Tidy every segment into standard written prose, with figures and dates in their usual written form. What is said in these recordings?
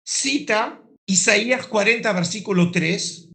cita Isaías 40, versículo 3,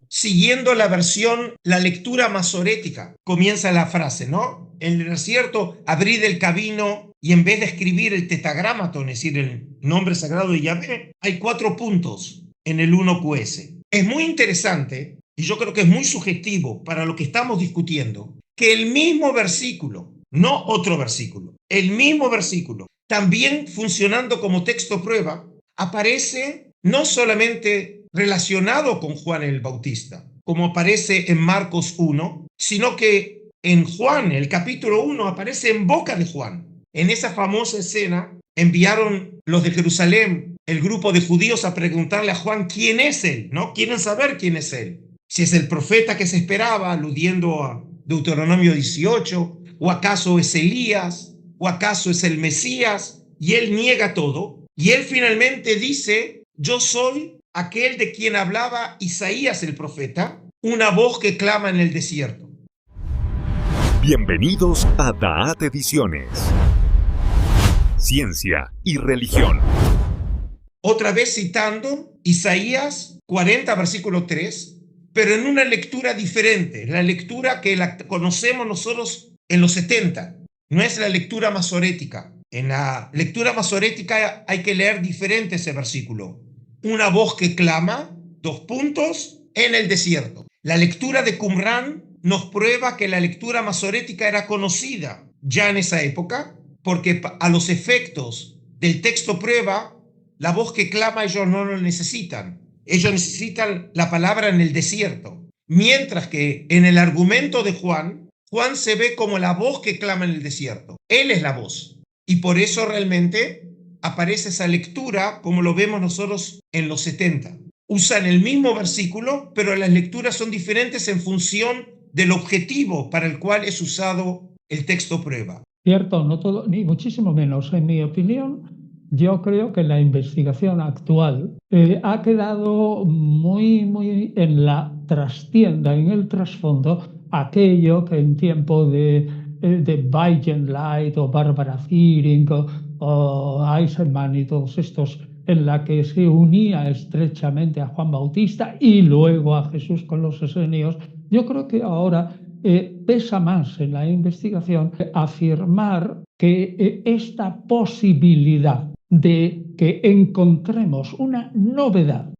siguiendo la lectura masorética. Comienza la frase, ¿no? En el desierto, abrid el camino, y en vez de escribir el tetragramaton, es decir, el nombre sagrado de Yahvé, hay 4 puntos en el 1QS. Es muy interesante, y yo creo que es muy subjetivo para lo que estamos discutiendo, que el mismo versículo, no otro versículo, el mismo versículo, también funcionando como texto prueba, aparece no solamente relacionado con Juan el Bautista, como aparece en Marcos 1, sino que en Juan, el capítulo 1, aparece en boca de Juan. En esa famosa escena, enviaron los de Jerusalén, el grupo de judíos, a preguntarle a Juan quién es él, ¿no? Quieren saber quién es él. Si es el profeta que se esperaba, aludiendo a Deuteronomio 18, o acaso es Elías, o acaso es el Mesías, y él niega todo. Y él finalmente dice: yo soy aquel de quien hablaba Isaías el profeta, una voz que clama en el desierto. Bienvenidos a Da'at Ediciones. Ciencia y religión. Otra vez citando Isaías 40, versículo 3, pero en una lectura diferente, la lectura que la conocemos nosotros en los 70, no es la lectura masorética. En la lectura masorética hay que leer diferente ese versículo. Una voz que clama, 2 puntos, en el desierto. La lectura de Qumran nos prueba que la lectura masorética era conocida ya en esa época, porque a los efectos del texto prueba, la voz que clama ellos no lo necesitan. Ellos necesitan la palabra en el desierto. Mientras que en el argumento de Juan, Juan se ve como la voz que clama en el desierto. Él es la voz. Y por eso realmente aparece esa lectura como lo vemos nosotros en los 70. Usan el mismo versículo, pero las lecturas son diferentes en función del objetivo para el cual es usado el texto prueba. Cierto, no todo, ni muchísimo menos. En mi opinión, yo creo que la investigación actual ha quedado muy en la trastienda, en el trasfondo, aquello que en tiempo de Weigenlight o Barbara Thiering o Eisenman y todos estos, en la que se unía estrechamente a Juan Bautista y luego a Jesús con los esenios. Yo creo que ahora pesa más en la investigación afirmar que esta posibilidad de que encontremos una novedad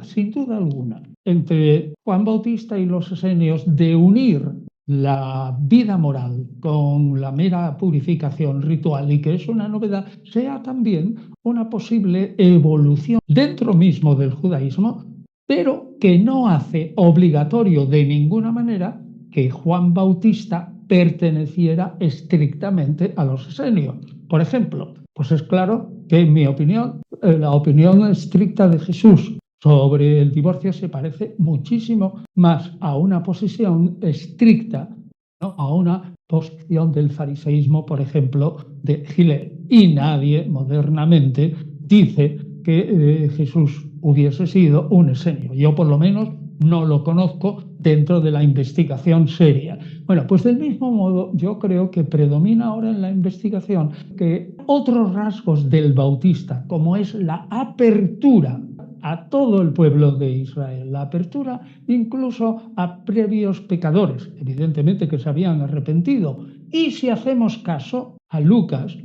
sin duda alguna entre Juan Bautista y los esenios, de unir la vida moral con la mera purificación ritual, y que es una novedad, sea también una posible evolución dentro mismo del judaísmo, pero que no hace obligatorio de ninguna manera que Juan Bautista perteneciera estrictamente a los esenios. Por ejemplo, pues es claro que, en mi opinión, la opinión estricta de Jesús sobre el divorcio se parece muchísimo más a una posición estricta, ¿no?, a una posición del fariseísmo, por ejemplo, de Gilel. Y nadie modernamente dice que Jesús hubiese sido un esenio. Yo, por lo menos, no lo conozco dentro de la investigación seria. Bueno, pues del mismo modo, yo creo que predomina ahora en la investigación que otros rasgos del Bautista, como es la apertura a todo el pueblo de Israel, la apertura incluso a previos pecadores, evidentemente que se habían arrepentido. Y si hacemos caso a Lucas,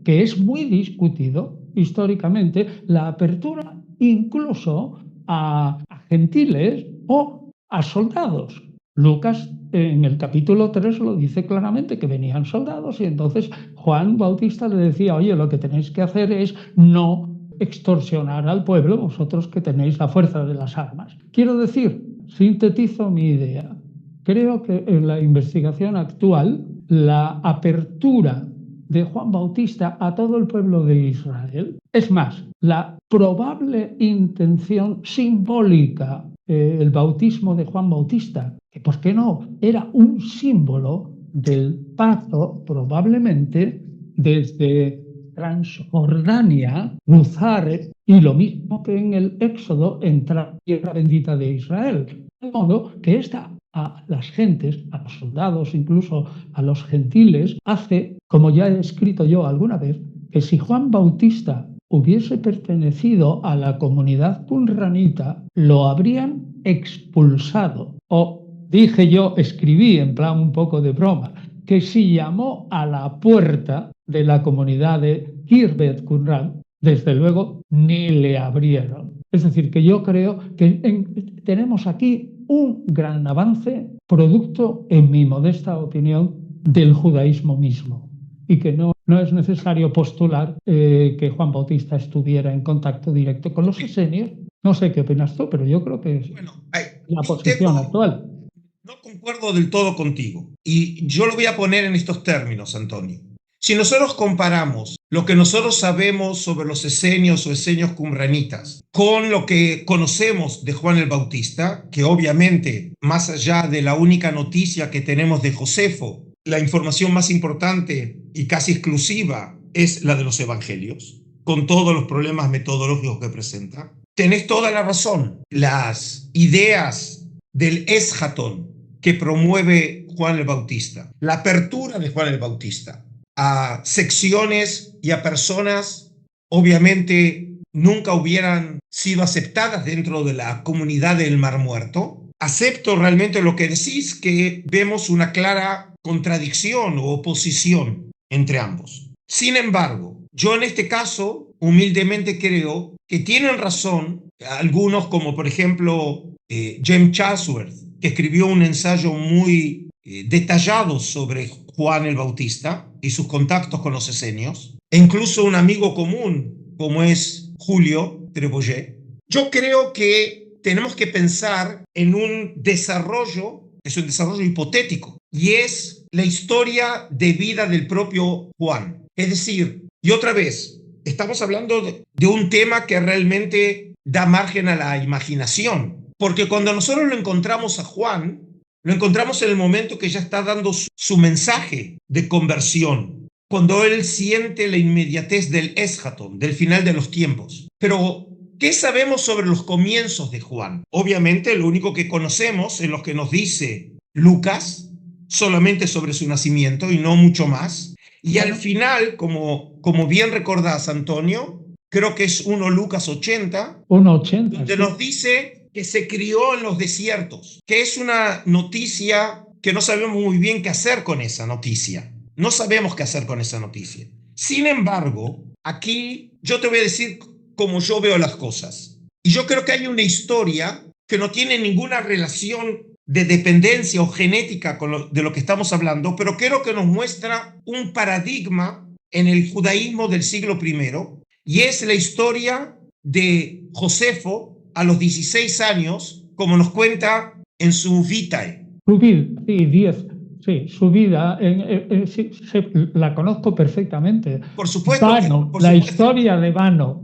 que es muy discutido históricamente, la apertura incluso a gentiles o a soldados. Lucas en el capítulo 3 lo dice claramente, que venían soldados, y entonces Juan Bautista le decía: oye, lo que tenéis que hacer es no extorsionar al pueblo, vosotros que tenéis la fuerza de las armas. Quiero decir, sintetizo mi idea. Creo que en la investigación actual, la apertura de Juan Bautista a todo el pueblo de Israel, es más, la probable intención simbólica, el bautismo de Juan Bautista, que, ¿por qué no?, era un símbolo del paso, probablemente, desde Transjordania, cruzar, y lo mismo que en el Éxodo, entrar en tierra bendita de Israel. De modo que esta, a las gentes, a los soldados, incluso a los gentiles, hace, como ya he escrito yo alguna vez, que si Juan Bautista hubiese pertenecido a la comunidad qumranita, lo habrían expulsado. O dije yo, escribí en plan un poco de broma, que si llamó a la puerta de la comunidad de Khirbet Qumran, desde luego ni le abrieron. Es decir, que yo creo que tenemos aquí un gran avance producto, en mi modesta opinión, del judaísmo mismo, y que no es necesario postular que Juan Bautista estuviera en contacto directo con los esenios. No sé qué opinas tú, pero yo creo que es la posición actual. No concuerdo del todo contigo, y yo lo voy a poner en estos términos, Antonio. Si nosotros comparamos lo que nosotros sabemos sobre los esenios o esenios qumranitas con lo que conocemos de Juan el Bautista, que obviamente, más allá de la única noticia que tenemos de Josefo, la información más importante y casi exclusiva es la de los evangelios, con todos los problemas metodológicos que presenta. Tenés toda la razón. Las ideas del eschaton que promueve Juan el Bautista, la apertura de Juan el Bautista a secciones y a personas, obviamente nunca hubieran sido aceptadas dentro de la comunidad del Mar Muerto. Acepto realmente lo que decís, que vemos una clara contradicción o oposición entre ambos. Sin embargo, yo en este caso humildemente creo que tienen razón algunos, como por ejemplo James Chatsworth, que escribió un ensayo muy detallado sobre Juan el Bautista y sus contactos con los esenios, e incluso un amigo común como es Julio Trebuchet. Yo creo que tenemos que pensar en un desarrollo, es un desarrollo hipotético, y es la historia de vida del propio Juan. Es decir, y otra vez, estamos hablando de un tema que realmente da margen a la imaginación, porque cuando nosotros lo encontramos a Juan, lo encontramos en el momento que ya está dando su mensaje de conversión, cuando él siente la inmediatez del eschaton, del final de los tiempos. Pero ¿qué sabemos sobre los comienzos de Juan? Obviamente lo único que conocemos es lo que nos dice Lucas, solamente sobre su nacimiento y no mucho más. Y al final, como bien recordás, Antonio, creo que es 1 Lucas 80, donde sí, nos dice que se crió en los desiertos, que es una noticia que no sabemos muy bien qué hacer con esa noticia. No sabemos qué hacer con esa noticia. Sin embargo, aquí yo te voy a decir cómo yo veo las cosas. Y yo creo que hay una historia que no tiene ninguna relación de dependencia o genética con de lo que estamos hablando, pero creo que nos muestra un paradigma en el judaísmo del siglo I, y es la historia de Josefo a los 16 años, como nos cuenta en su Vitae. Su vida, sí, 10. Sí, su vida, la conozco perfectamente. Por supuesto. Vano, la historia de Vano.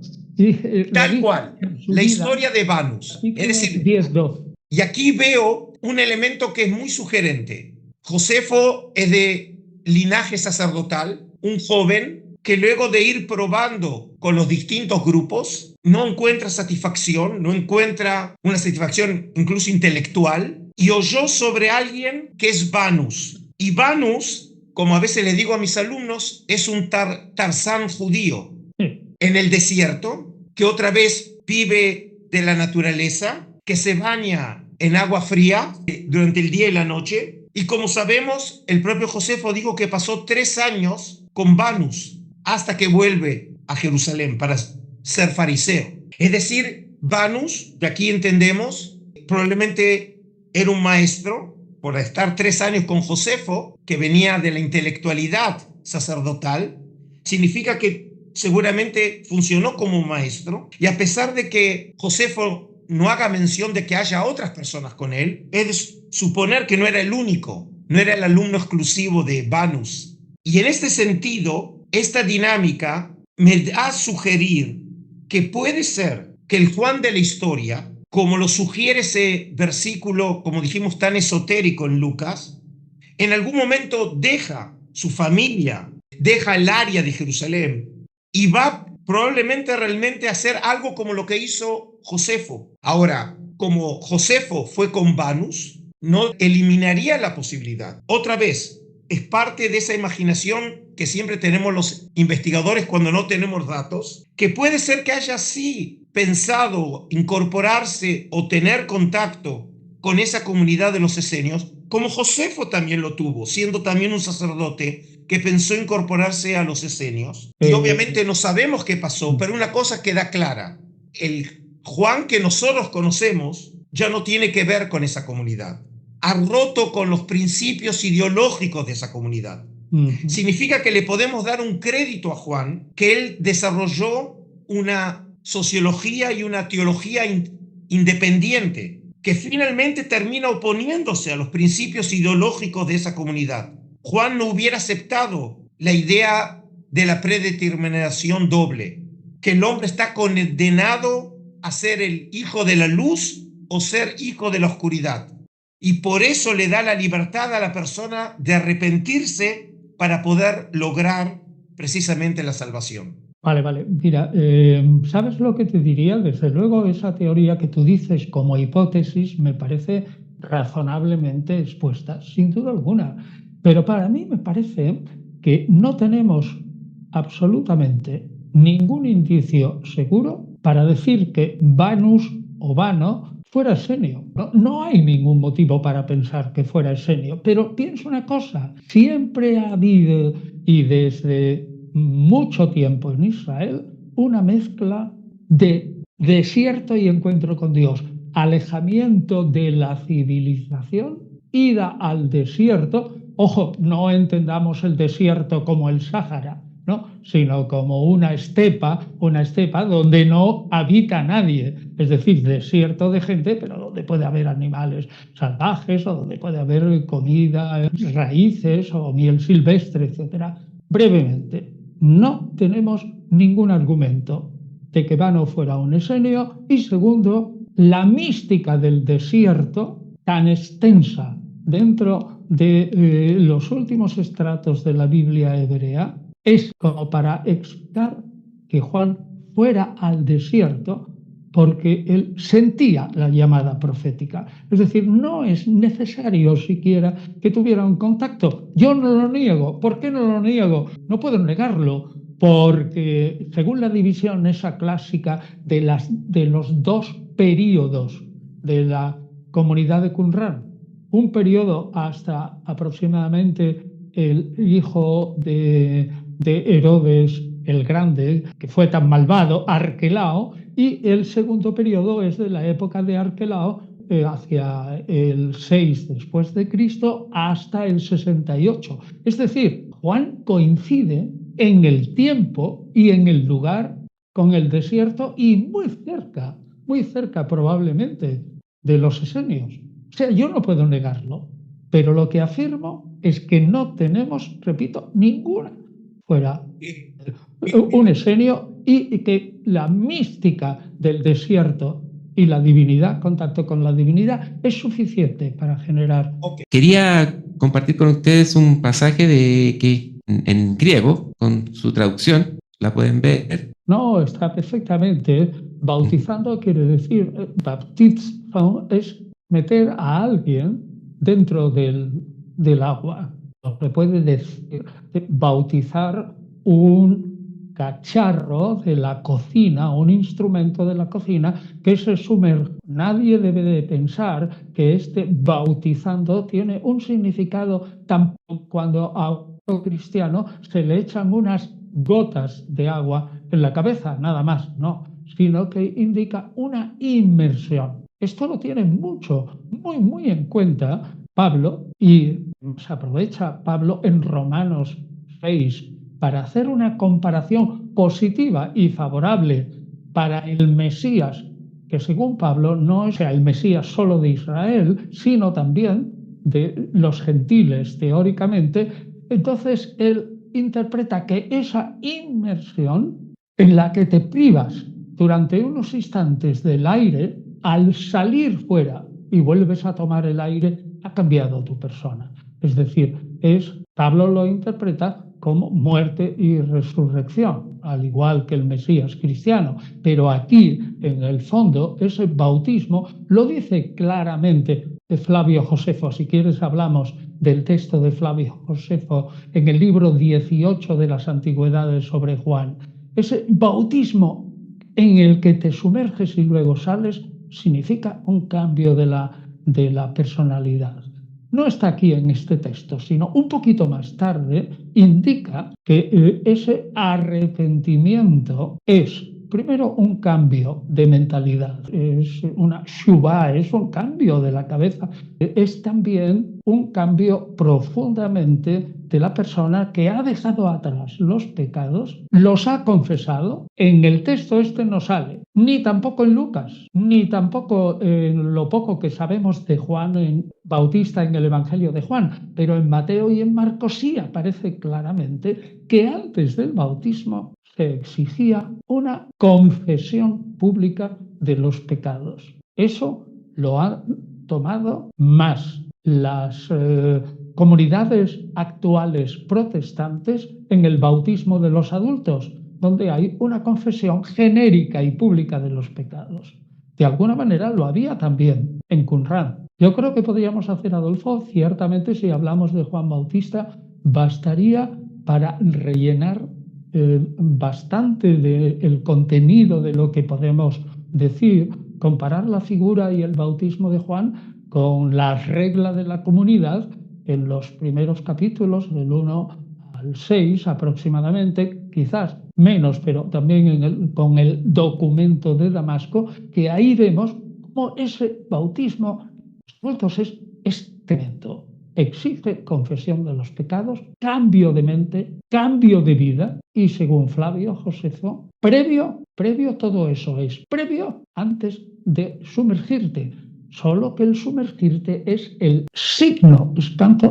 Tal cual, la historia de Vanus. Es decir, 10-12. Y aquí veo un elemento que es muy sugerente. Josefo es de linaje sacerdotal, un joven que luego de ir probando con los distintos grupos, no encuentra satisfacción, no encuentra una satisfacción incluso intelectual, y oyó sobre alguien que es Vanus. Y Vanus, como a veces le digo a mis alumnos, es un Tarzán judío en el desierto, que otra vez vive de la naturaleza, que se baña en agua fría durante el día y la noche. Y como sabemos, el propio Josefo dijo que pasó 3 años con Vanus hasta que vuelve a Jerusalén para ser fariseo. Es decir, Vanus, de aquí entendemos, probablemente era un maestro por estar 3 años con Josefo, que venía de la intelectualidad sacerdotal. Significa que seguramente funcionó como un maestro, y a pesar de que Josefo no haga mención de que haya otras personas con él, es de suponer que no era el único, no era el alumno exclusivo de Vanus. Y en este sentido, esta dinámica me da a sugerir que puede ser que el Juan de la historia, como lo sugiere ese versículo, como dijimos, tan esotérico en Lucas, en algún momento deja su familia, deja el área de Jerusalén y va probablemente realmente a hacer algo como lo que hizo Josefo. Ahora, como Josefo fue con Vanus, no eliminaría la posibilidad. Otra vez, es parte de esa imaginación que siempre tenemos los investigadores cuando no tenemos datos, que puede ser que haya sí pensado incorporarse o tener contacto con esa comunidad de los esenios, como Josefo también lo tuvo, siendo también un sacerdote que pensó incorporarse a los esenios. Y obviamente no sabemos qué pasó, pero una cosa queda clara: el Juan que nosotros conocemos ya no tiene que ver con esa comunidad. Ha roto con los principios ideológicos de esa comunidad. Significa que le podemos dar un crédito a Juan, que él desarrolló una sociología y una teología independiente, que finalmente termina oponiéndose a los principios ideológicos de esa comunidad. Juan no hubiera aceptado la idea de la predeterminación doble, que el hombre está condenado a ser el hijo de la luz o ser hijo de la oscuridad. Y por eso le da la libertad a la persona de arrepentirse para poder lograr precisamente la salvación. Vale. Mira, ¿sabes lo que te diría? Desde luego, esa teoría que tú dices como hipótesis me parece razonablemente expuesta, sin duda alguna. Pero para mí me parece que no tenemos absolutamente ningún indicio seguro para decir que Vanus o Vano fuera esenio. No hay ningún motivo para pensar que fuera esenio. Pero pienso una cosa: siempre ha habido, y desde mucho tiempo en Israel, una mezcla de desierto y encuentro con Dios, alejamiento de la civilización, ida al desierto. Ojo, no entendamos el desierto como el Sáhara, ¿no? Sino como una estepa donde no habita nadie, es decir, desierto de gente, pero donde puede haber animales salvajes o donde puede haber comida, raíces o miel silvestre, etc. Brevemente, no tenemos ningún argumento de que Vano fuera un esenio. Y segundo, la mística del desierto, tan extensa dentro de los últimos estratos de la Biblia hebrea, es como para explicar que Juan fuera al desierto porque él sentía la llamada profética. Es decir, no es necesario siquiera que tuviera un contacto. Yo no lo niego. ¿Por qué no lo niego? No puedo negarlo, porque según la división esa clásica de los dos períodos de la comunidad de Qumran, un periodo hasta aproximadamente el hijo de Herodes el Grande, que fue tan malvado, Arquelao, y el segundo periodo es de la época de Arquelao, hacia el 6 después de Cristo hasta el 68. Es decir, Juan coincide en el tiempo y en el lugar con el desierto y muy cerca probablemente de los esenios. O sea, yo no puedo negarlo, pero lo que afirmo es que no tenemos, repito, ninguna fuera un esenio, y que la mística del desierto y la divinidad, contacto con la divinidad, es suficiente para generar. Quería compartir con ustedes un pasaje que en griego, con su traducción, la pueden ver. No, está perfectamente. Bautizando quiere decir, baptizo es meter a alguien dentro del agua. Se puede decir bautizar un cacharro de la cocina, un instrumento de la cocina que se sumerge. Nadie debe de pensar que este bautizando tiene un significado tan cuando a un cristiano se le echan unas gotas de agua en la cabeza, nada más, no, sino que indica una inmersión. Esto lo tiene muy en cuenta Pablo, y se aprovecha Pablo en Romanos 6 para hacer una comparación positiva y favorable para el Mesías, que según Pablo no es el Mesías solo de Israel, sino también de los gentiles, teóricamente. Entonces él interpreta que esa inmersión en la que te privas durante unos instantes del aire, al salir fuera y vuelves a tomar el aire, ha cambiado tu persona. Es decir, Pablo lo interpreta como muerte y resurrección, al igual que el Mesías cristiano. Pero aquí, en el fondo, ese bautismo lo dice claramente Flavio Josefo. Si quieres hablamos del texto de Flavio Josefo en el libro 18 de las Antigüedades sobre Juan. Ese bautismo en el que te sumerges y luego sales significa un cambio de la personalidad. No está aquí en este texto, sino un poquito más tarde indica que ese arrepentimiento es primero un cambio de mentalidad, es una shuvá, es un cambio de la cabeza, es también un cambio profundamente de la persona que ha dejado atrás los pecados, los ha confesado. En el texto este no sale, ni tampoco en Lucas, ni tampoco en lo poco que sabemos de Juan Bautista en el Evangelio de Juan, pero en Mateo y en Marcos sí aparece claramente que antes del bautismo se exigía una confesión pública de los pecados. Eso lo han tomado más las comunidades actuales protestantes en el bautismo de los adultos, donde hay una confesión genérica y pública de los pecados. De alguna manera lo había también en Qumran. Yo creo que podríamos hacer, Adolfo, ciertamente si hablamos de Juan Bautista, bastaría para rellenar bastante del contenido de lo que podemos decir, comparar la figura y el bautismo de Juan con la regla de la comunidad en los primeros capítulos, del 1 al 6 aproximadamente, quizás menos, pero también con el documento de Damasco, que ahí vemos cómo ese bautismo es tremendo. Exige confesión de los pecados, cambio de mente, cambio de vida, y según Flavio Josefo, previo todo eso es previo antes de sumergirte. Solo que el sumergirte es el signo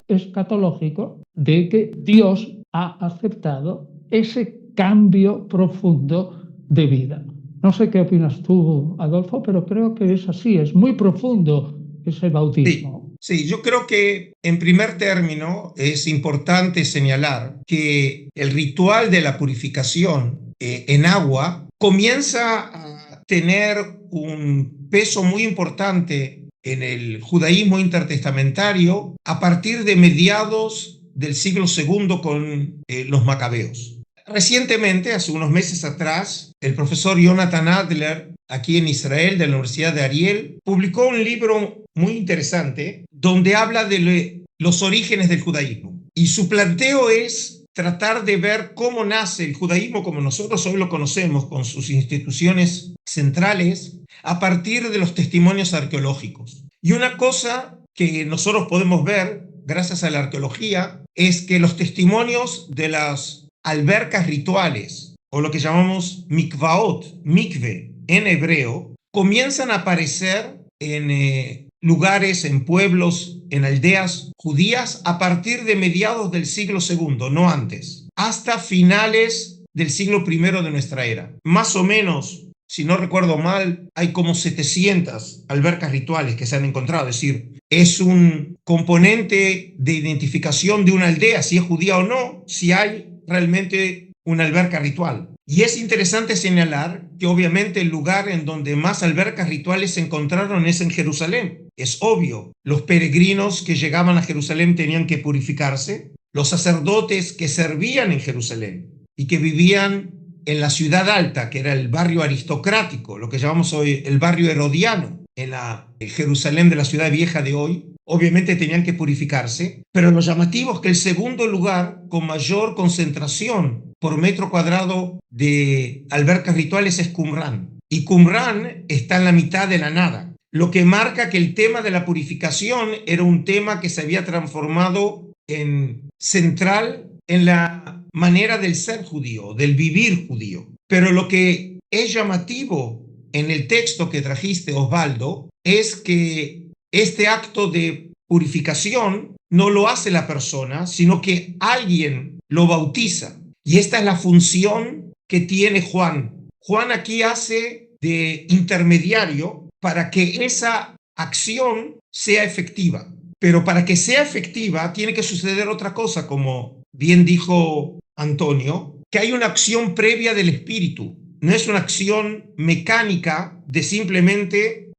escatológico de que Dios ha aceptado ese cambio profundo de vida. No sé qué opinas tú, Adolfo, pero creo que es así, es muy profundo ese bautismo. Sí, yo creo que en primer término es importante señalar que el ritual de la purificación en agua comienza a tener un peso muy importante en el judaísmo intertestamentario a partir de mediados del siglo II con los macabeos. Recientemente, hace unos meses atrás, el profesor Jonathan Adler, aquí en Israel, de la Universidad de Ariel, publicó un libro muy interesante donde habla de los orígenes del judaísmo. Y su planteo es tratar de ver cómo nace el judaísmo como nosotros hoy lo conocemos, con sus instituciones centrales, a partir de los testimonios arqueológicos. Y una cosa que nosotros podemos ver, gracias a la arqueología, es que los testimonios de las albercas rituales, o lo que llamamos mikvaot, mikve en hebreo, comienzan a aparecer en lugares, en pueblos, en aldeas judías a partir de mediados del siglo II, no antes, hasta finales del siglo I de nuestra era. Más o menos, si no recuerdo mal, hay como 700 albercas rituales que se han encontrado, es decir, es un componente de identificación de una aldea, si es judía o no, si hay realmente una alberca ritual. Y es interesante señalar que obviamente el lugar en donde más albercas rituales se encontraron es en Jerusalén. Es obvio, los peregrinos que llegaban a Jerusalén tenían que purificarse, los sacerdotes que servían en Jerusalén y que vivían en la ciudad alta, que era el barrio aristocrático, lo que llamamos hoy el barrio herodiano, en la Jerusalén de la ciudad vieja de hoy, obviamente tenían que purificarse, pero lo llamativo es que el segundo lugar con mayor concentración por metro cuadrado de albercas rituales es Qumran. Y Qumran está en la mitad de la nada, lo que marca que el tema de la purificación era un tema que se había transformado en central en la manera del ser judío, del vivir judío. Pero lo que es llamativo en el texto que trajiste, Osvaldo, es que este acto de purificación no lo hace la persona, sino que alguien lo bautiza. Y esta es la función que tiene Juan. Juan aquí hace de intermediario para que esa acción sea efectiva. Pero para que sea efectiva tiene que suceder otra cosa, como bien dijo Antonio, que hay una acción previa del espíritu. No es una acción mecánica de simplemente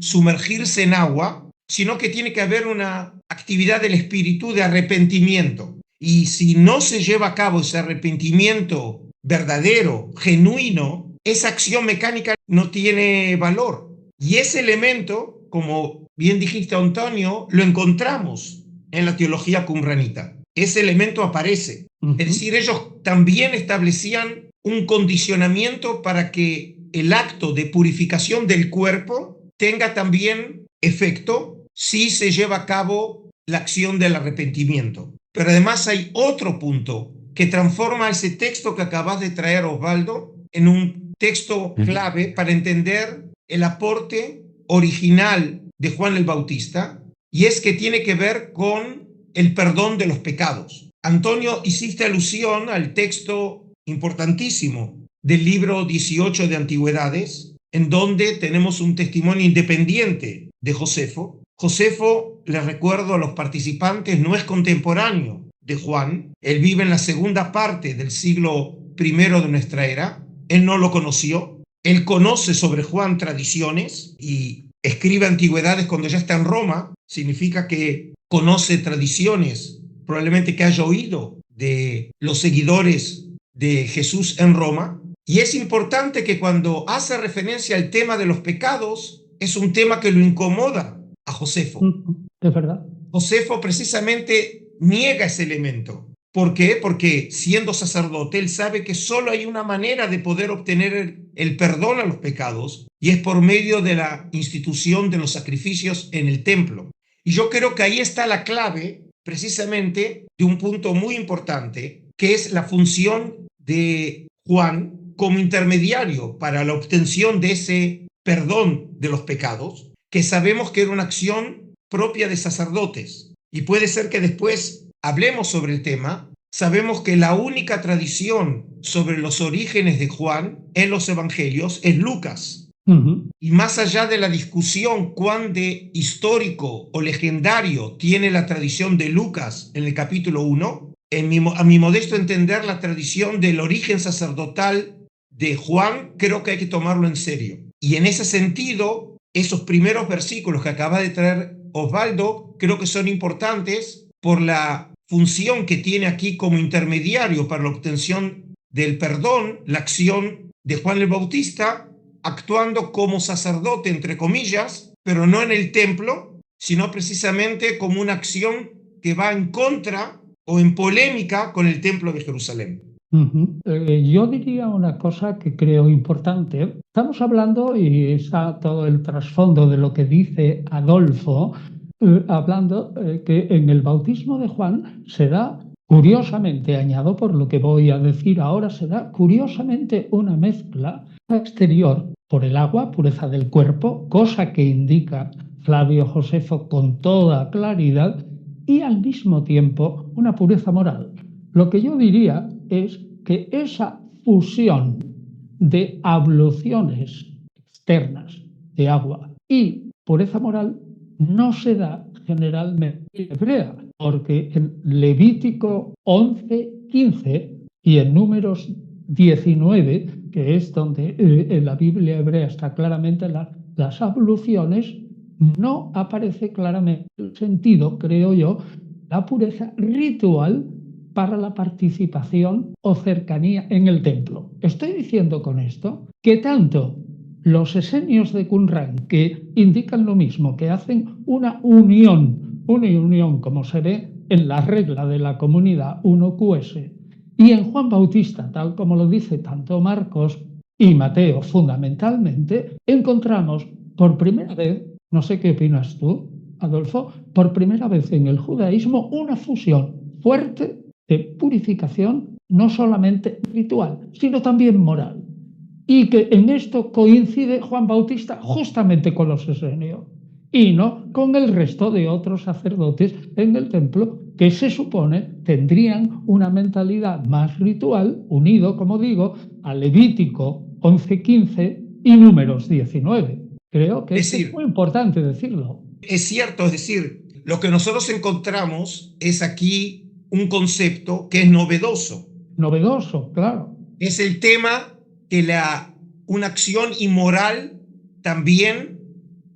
sumergirse en agua, sino que tiene que haber una actividad del espíritu de arrepentimiento. Y si no se lleva a cabo ese arrepentimiento verdadero, genuino, esa acción mecánica no tiene valor. Y ese elemento, como bien dijiste, Antonio, lo encontramos en la teología qumranita. Ese elemento aparece. Es decir, ellos también establecían un condicionamiento para que el acto de purificación del cuerpo tenga también efecto si se lleva a cabo la acción del arrepentimiento. Pero además hay otro punto que transforma ese texto que acabas de traer, Osvaldo, en un texto clave para entender el aporte original de Juan el Bautista, y es que tiene que ver con el perdón de los pecados. Antonio, hiciste alusión al texto importantísimo del libro 18 de Antigüedades, en donde tenemos un testimonio independiente de Josefo. Josefo, les recuerdo a los participantes, no es contemporáneo de Juan. Él vive en la segunda parte del siglo I de nuestra era. Él no lo conoció. Él conoce sobre Juan tradiciones y escribe Antigüedades cuando ya está en Roma. Significa que conoce tradiciones, probablemente que haya oído de los seguidores de Jesús en Roma. Y es importante que cuando hace referencia al tema de los pecados, es un tema que lo incomoda a Josefo. Es verdad. Josefo precisamente niega ese elemento. ¿Por qué? Porque siendo sacerdote, él sabe que solo hay una manera de poder obtener el perdón a los pecados, y es por medio de la institución de los sacrificios en el templo. Y yo creo que ahí está la clave, precisamente, de un punto muy importante, que es la función de Juan como intermediario para la obtención de ese perdón de los pecados, que sabemos que era una acción propia de sacerdotes. Y puede ser que después hablemos sobre el tema. Sabemos que la única tradición sobre los orígenes de Juan en los evangelios es Lucas. Y más allá de la discusión cuán de histórico o legendario tiene la tradición de Lucas en el capítulo 1, a mi modesto entender, la tradición del origen sacerdotal de Juan creo que hay que tomarlo en serio. Y en ese sentido, esos primeros versículos que acaba de traer Osvaldo creo que son importantes por la función que tiene aquí como intermediario para la obtención del perdón, la acción de Juan el Bautista, actuando como sacerdote, entre comillas, pero no en el templo, sino precisamente como una acción que va en contra o en polémica con el templo de Jerusalén. Yo diría una cosa que creo importante. Estamos hablando, y está todo el trasfondo de lo que dice Adolfo, hablando que en el bautismo de Juan se da, curiosamente, añado por lo que voy a decir ahora, se da curiosamente una mezcla exterior por el agua, pureza del cuerpo, cosa que indica Flavio Josefo con toda claridad, y al mismo tiempo una pureza moral. Lo que yo diría es que esa fusión de abluciones externas de agua y pureza moral no se da generalmente en hebrea, porque en Levítico 11:15 y en Números 19, que es donde en la Biblia hebrea está claramente las abluciones, no aparece claramente el sentido, creo yo, la pureza ritual para la participación o cercanía en el templo. Estoy diciendo con esto que tanto los esenios de Qumran, que indican lo mismo, que hacen una unión como se ve en la regla de la comunidad 1QS, y en Juan Bautista, tal como lo dice tanto Marcos y Mateo fundamentalmente, encontramos por primera vez, no sé qué opinas tú, Adolfo, por primera vez en el judaísmo una fusión fuerte de purificación, no solamente ritual, sino también moral. Y que en esto coincide Juan Bautista justamente con los esenios y no con el resto de otros sacerdotes en el templo que se supone tendrían una mentalidad más ritual, unido, como digo, a Levítico 11:15 y Números 19. Creo que es muy importante decirlo. Es cierto, es decir, lo que nosotros encontramos es aquí un concepto que es novedoso. Novedoso, claro. Es el tema que una acción inmoral también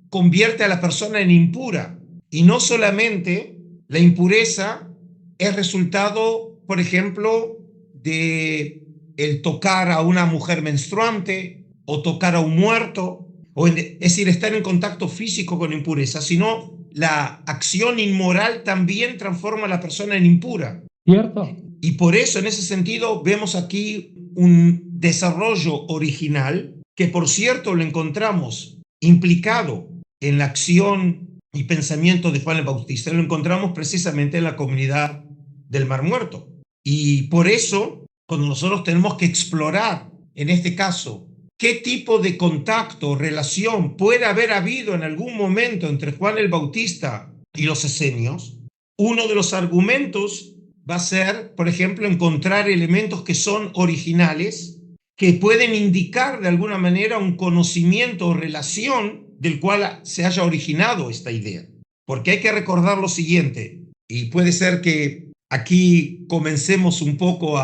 convierte a la persona en impura. Y no solamente la impureza es resultado, por ejemplo, de el tocar a una mujer menstruante o tocar a un muerto, es decir, estar en contacto físico con impureza, sino la acción inmoral también transforma a la persona en impura. ¿Cierto? Y por eso, en ese sentido, vemos aquí un desarrollo original que, por cierto, lo encontramos implicado en la acción y pensamiento de Juan el Bautista. Lo encontramos precisamente en la comunidad del Mar Muerto. Y por eso, cuando nosotros tenemos que explorar, en este caso, qué tipo de contacto o relación puede haber habido en algún momento entre Juan el Bautista y los esenios, uno de los argumentos va a ser, por ejemplo, encontrar elementos que son originales, que pueden indicar de alguna manera un conocimiento o relación del cual se haya originado esta idea. Porque hay que recordar lo siguiente, y puede ser que aquí comencemos un poco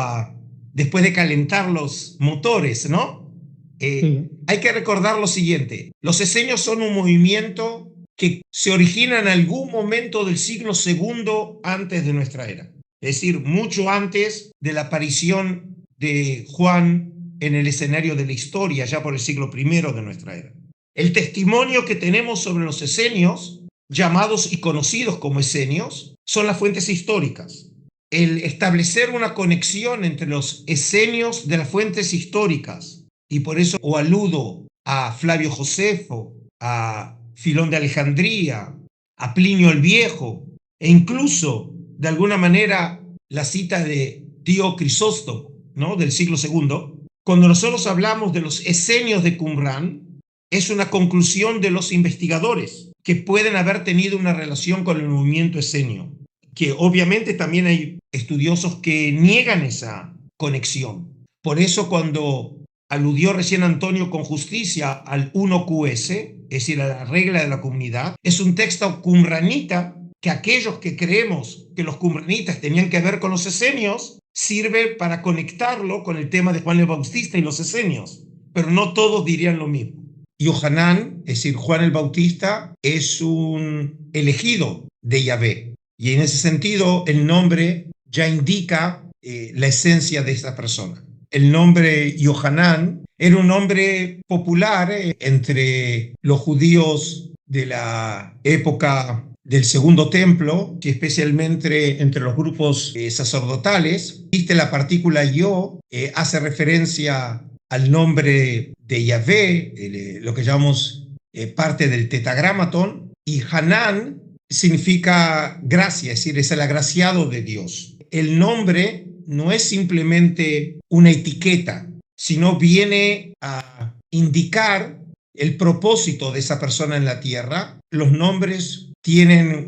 después de calentar los motores, ¿no? Sí. Hay que recordar lo siguiente, los esenios son un movimiento que se origina en algún momento del siglo II antes de nuestra era. Es decir, mucho antes de la aparición de Juan en el escenario de la historia, ya por el siglo I de nuestra era. El testimonio que tenemos sobre los esenios, llamados y conocidos como esenios, son las fuentes históricas. El establecer una conexión entre los esenios de las fuentes históricas, y por eso o aludo a Flavio Josefo, a Filón de Alejandría, a Plinio el Viejo, e incluso de alguna manera la cita de Dio Crisóstomo, ¿no?, del siglo II. Cuando nosotros hablamos de los esenios de Qumrán, es una conclusión de los investigadores que pueden haber tenido una relación con el movimiento esenio, que obviamente también hay estudiosos que niegan esa conexión. Por eso cuando aludió recién Antonio con justicia al 1QS, es decir, a la regla de la comunidad, es un texto qumranita que aquellos que creemos que los qumranitas tenían que ver con los esenios, sirve para conectarlo con el tema de Juan el Bautista y los esenios, pero no todos dirían lo mismo. Yohanan, es decir, Juan el Bautista, es un elegido de Yahvé, y en ese sentido el nombre ya indica la esencia de esta persona. El nombre Yohanan era un nombre popular entre los judíos de la época del Segundo Templo, y especialmente entre los grupos sacerdotales. Existe la partícula yo, hace referencia al nombre de Yahvé, lo que llamamos parte del tetragramatón, y Hanan significa gracia, es decir, es el agraciado de Dios. El nombre no es simplemente una etiqueta, sino viene a indicar el propósito de esa persona en la tierra. Los nombres tienen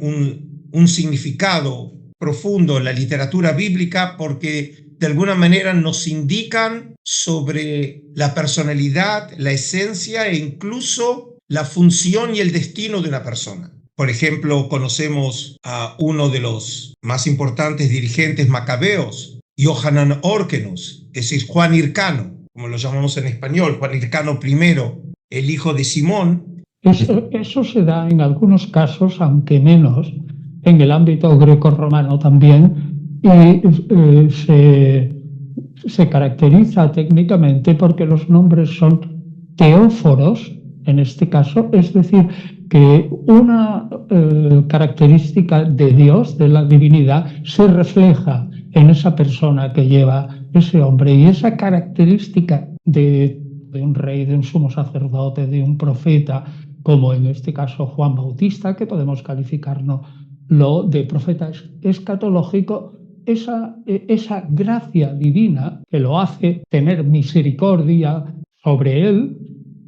un significado profundo en la literatura bíblica porque de alguna manera nos indican sobre la personalidad, la esencia e incluso la función y el destino de una persona. Por ejemplo, conocemos a uno de los más importantes dirigentes macabeos, Yohanan Hórquenos, es decir, Juan Hircano, como lo llamamos en español, Juan Hircano I, el hijo de Simón. Eso se da en algunos casos, aunque menos, en el ámbito greco-romano también, y se caracteriza técnicamente porque los nombres son teóforos, en este caso, es decir, que una característica de Dios, de la divinidad, se refleja en esa persona que lleva ese hombre, y esa característica de un rey, de un sumo sacerdote, de un profeta, como en este caso Juan Bautista, que podemos calificarlo de profeta escatológico, esa gracia divina que lo hace tener misericordia sobre él,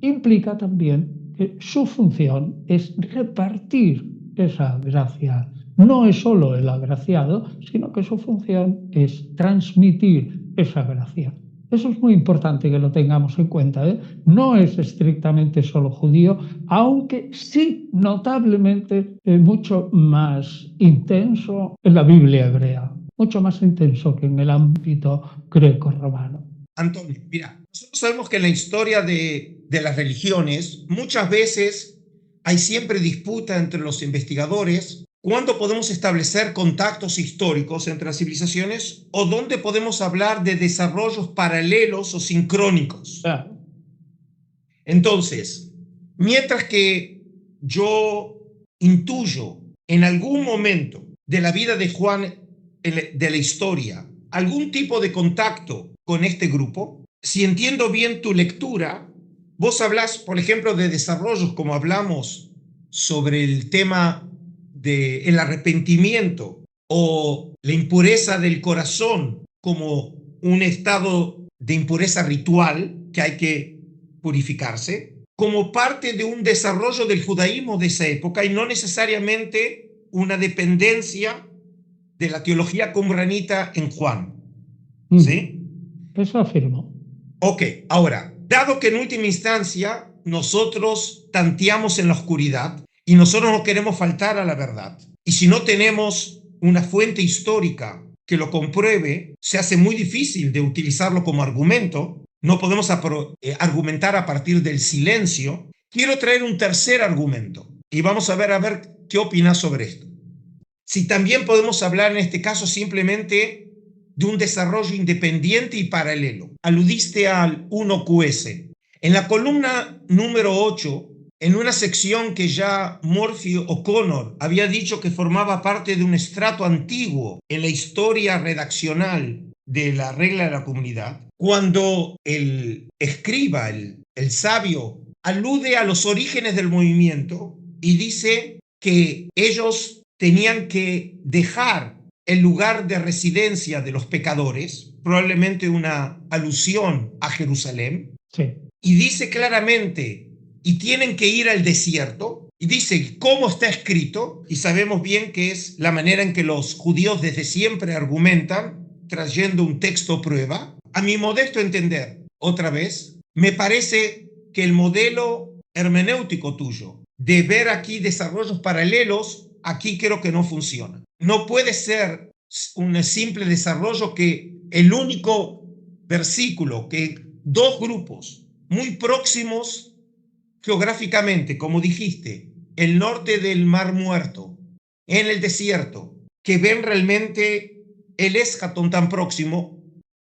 implica también que su función es repartir esa gracia. No es solo el agraciado, sino que su función es transmitir esa gracia. Eso es muy importante que lo tengamos en cuenta, ¿eh? No es estrictamente solo judío, aunque sí notablemente mucho más intenso en la Biblia hebrea, mucho más intenso que en el ámbito greco-romano. Antonio, mira, nosotros sabemos que en la historia de las religiones muchas veces hay siempre disputa entre los investigadores. ¿Cuándo podemos establecer contactos históricos entre las civilizaciones o dónde podemos hablar de desarrollos paralelos o sincrónicos? Claro. Entonces, mientras que yo intuyo en algún momento de la vida de Juan, de la historia, algún tipo de contacto con este grupo, si entiendo bien tu lectura, vos hablás, por ejemplo, de desarrollos como hablamos sobre el tema del arrepentimiento o la impureza del corazón como un estado de impureza ritual que hay que purificarse, como parte de un desarrollo del judaísmo de esa época y no necesariamente una dependencia de la teología qumranita en Juan. ¿Sí? Eso afirmo. Ok, ahora, dado que en última instancia nosotros tanteamos en la oscuridad y nosotros no queremos faltar a la verdad, y si no tenemos una fuente histórica que lo compruebe, se hace muy difícil de utilizarlo como argumento, no podemos argumentar a partir del silencio. Quiero traer un tercer argumento y vamos a ver qué opinas sobre esto. Si también podemos hablar en este caso simplemente de un desarrollo independiente y paralelo. Aludiste al 1QS. En la columna número 8, en una sección que ya Murphy O'Connor había dicho que formaba parte de un estrato antiguo en la historia redaccional de la regla de la comunidad, cuando el escriba, el sabio, alude a los orígenes del movimiento y dice que ellos tenían que dejar el lugar de residencia de los pecadores, probablemente una alusión a Jerusalén, Sí. y dice claramente, y tienen que ir al desierto, y dice cómo está escrito, y sabemos bien que es la manera en que los judíos desde siempre argumentan, trayendo un texto prueba. A mi modesto entender, otra vez, me parece que el modelo hermenéutico tuyo de ver aquí desarrollos paralelos, aquí creo que no funciona. No puede ser un simple desarrollo que el único versículo que dos grupos muy próximos geográficamente, como dijiste, el norte del Mar Muerto, en el desierto, que ven realmente el escatón tan próximo,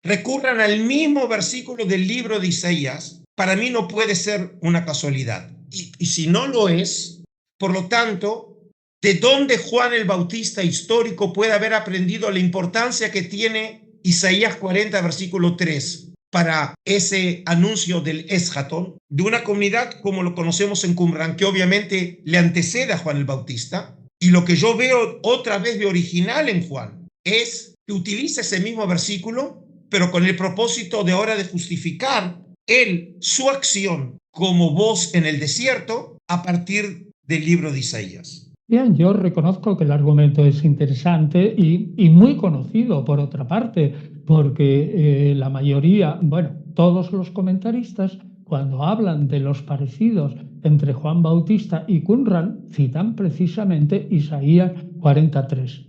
recurran al mismo versículo del libro de Isaías, para mí no puede ser una casualidad. Y si no lo es, por lo tanto, ¿de dónde Juan el Bautista histórico puede haber aprendido la importancia que tiene Isaías 40, versículo 3, para ese anuncio del escatón, de una comunidad como lo conocemos en Qumran, que obviamente le antecede a Juan el Bautista? Y lo que yo veo otra vez de original en Juan es que utiliza ese mismo versículo, pero con el propósito de ahora de justificar él su acción como voz en el desierto a partir del libro de Isaías. Bien, yo reconozco que el argumento es interesante y muy conocido por otra parte, porque la mayoría, bueno, todos los comentaristas, cuando hablan de los parecidos entre Juan Bautista y Qumran, citan precisamente Isaías 43.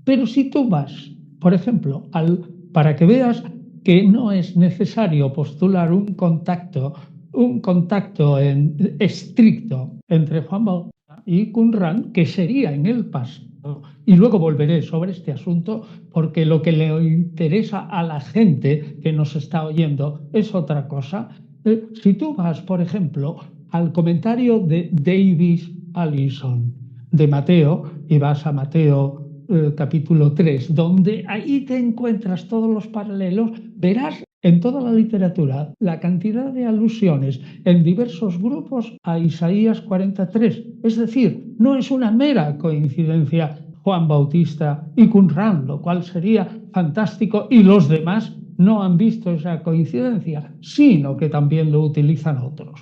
Pero si tú vas, por ejemplo, para que veas que no es necesario postular un contacto estricto entre Juan Bautista y Qumran, que sería en el pasado, y luego volveré sobre este asunto porque lo que le interesa a la gente que nos está oyendo es otra cosa. Si tú vas, por ejemplo, al comentario de Davis Allison de Mateo y vas a Mateo capítulo 3, donde ahí te encuentras todos los paralelos, verás en toda la literatura la cantidad de alusiones en diversos grupos a Isaías 43. Es decir, no es una mera coincidencia Juan Bautista y Qumran, lo cual sería fantástico, y los demás no han visto esa coincidencia, sino que también lo utilizan otros.